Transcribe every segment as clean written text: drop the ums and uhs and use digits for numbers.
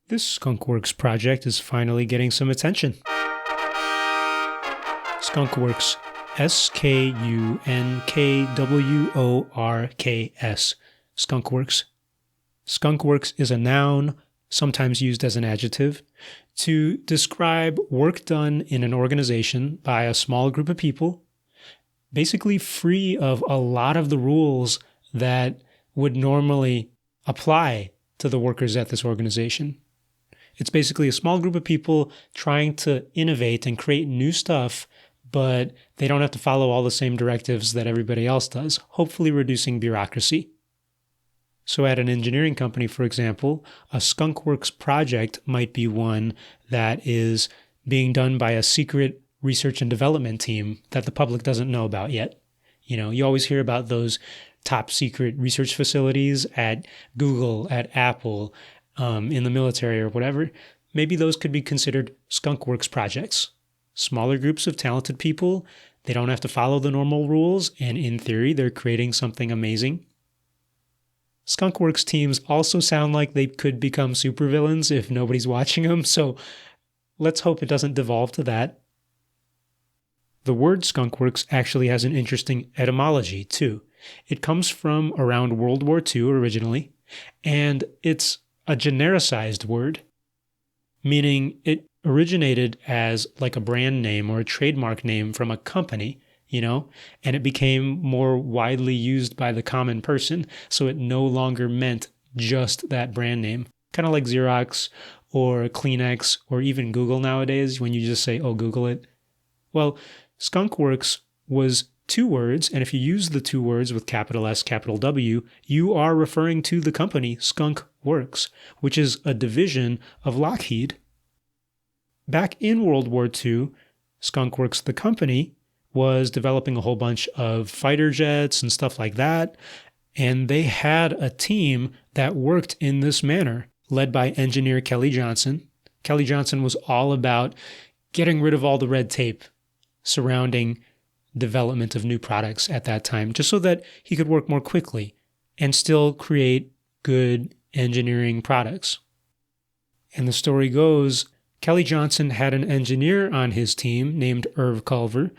This skunkworks project is finally getting some attention. Skunkworks, Skunkworks. Skunkworks. Skunkworks is a noun, sometimes used as an adjective, to describe work done in an organization by a small group of people, basically free of a lot of the rules that would normally apply to the workers at this organization. It's basically a small group of people trying to innovate and create new stuff, but they don't have to follow all the same directives that everybody else does, hopefully reducing bureaucracy. So at an engineering company, for example, a skunkworks project might be one that is being done by a secret research and development team that the public doesn't know about yet. You always hear about those top secret research facilities at Google, at Apple, in the military or whatever. Maybe those could be considered skunkworks projects. Smaller groups of talented people, they don't have to follow the normal rules, and in theory, they're creating something amazing. Skunkworks teams also sound like they could become supervillains if nobody's watching them, so let's hope it doesn't devolve to that. The word skunkworks actually has an interesting etymology, too. It comes from around World War II originally, and it's a genericized word, meaning it originated as like a brand name or a trademark name from a company, and it became more widely used by the common person, so it no longer meant just that brand name. Kind of like Xerox or Kleenex or even Google nowadays when you just say, oh, Google it. Well, skunkworks was two words, and if you use the two words with capital S, capital W, you are referring to the company Skunk Works, which is a division of Lockheed. Back in World War II, Skunk Works, the company, was developing a whole bunch of fighter jets and stuff like that, and they had a team that worked in this manner, led by engineer Kelly Johnson. Kelly Johnson was all about getting rid of all the red tape surrounding development of new products at that time, just so that he could work more quickly and still create good engineering products. And the story goes, Kelly Johnson had an engineer on his team named Irv Culver,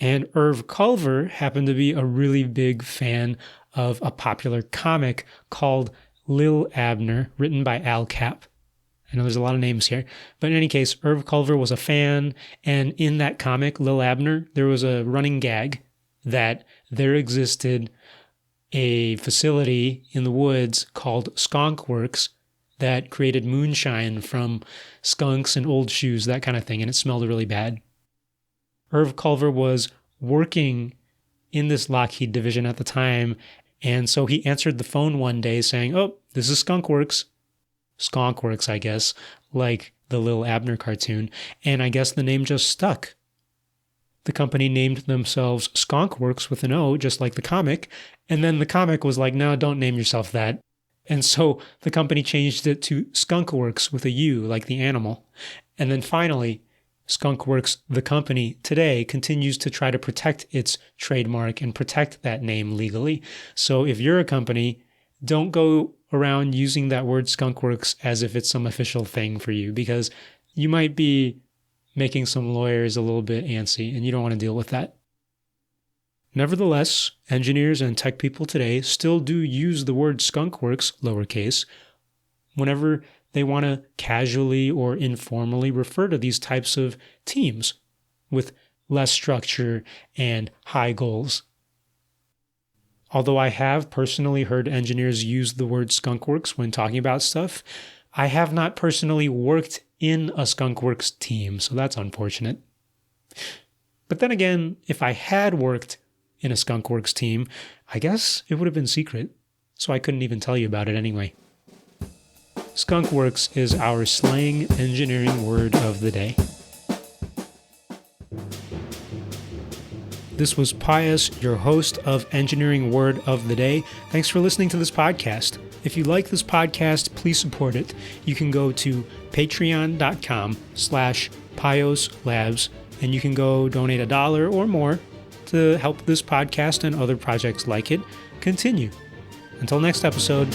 and Irv Culver happened to be a really big fan of a popular comic called Lil Abner, written by Al Cap. I know there's a lot of names here, but in any case, Irv Culver was a fan, and in that comic, Lil Abner, there was a running gag that there existed a facility in the woods called Skunkworks that created moonshine from skunks and old shoes, that kind of thing, and it smelled really bad. Irv Culver was working in this Lockheed division at the time, and so he answered the phone one day saying, oh, this is Skunkworks. Skunkworks, I guess, like the Lil Abner cartoon, and I guess the name just stuck. The company named themselves Skunkworks with an O, just like the comic, and then the comic was like, no, don't name yourself that. And so the company changed it to Skunkworks with a U, like the animal. And then finally, Skunkworks, the company, today continues to try to protect its trademark and protect that name legally. So if you're a company, don't go around using that word skunkworks as if it's some official thing for you, because you might be making some lawyers a little bit antsy and you don't want to deal with that. Nevertheless, engineers and tech people today still do use the word skunkworks, lowercase, whenever they want to casually or informally refer to these types of teams with less structure and high goals. Although I have personally heard engineers use the word skunkworks when talking about stuff, I have not personally worked in a skunkworks team, so that's unfortunate. But then again, if I had worked in a skunkworks team, I guess it would have been secret, so I couldn't even tell you about it anyway. Skunkworks is our slang engineering word of the day. This was Pius, your host of Engineering Word of the Day. Thanks for listening to this podcast. If you like this podcast, please support it. You can go to patreon.com/PiosLabs, and you can go donate $1 or more to help this podcast and other projects like it continue. Until next episode.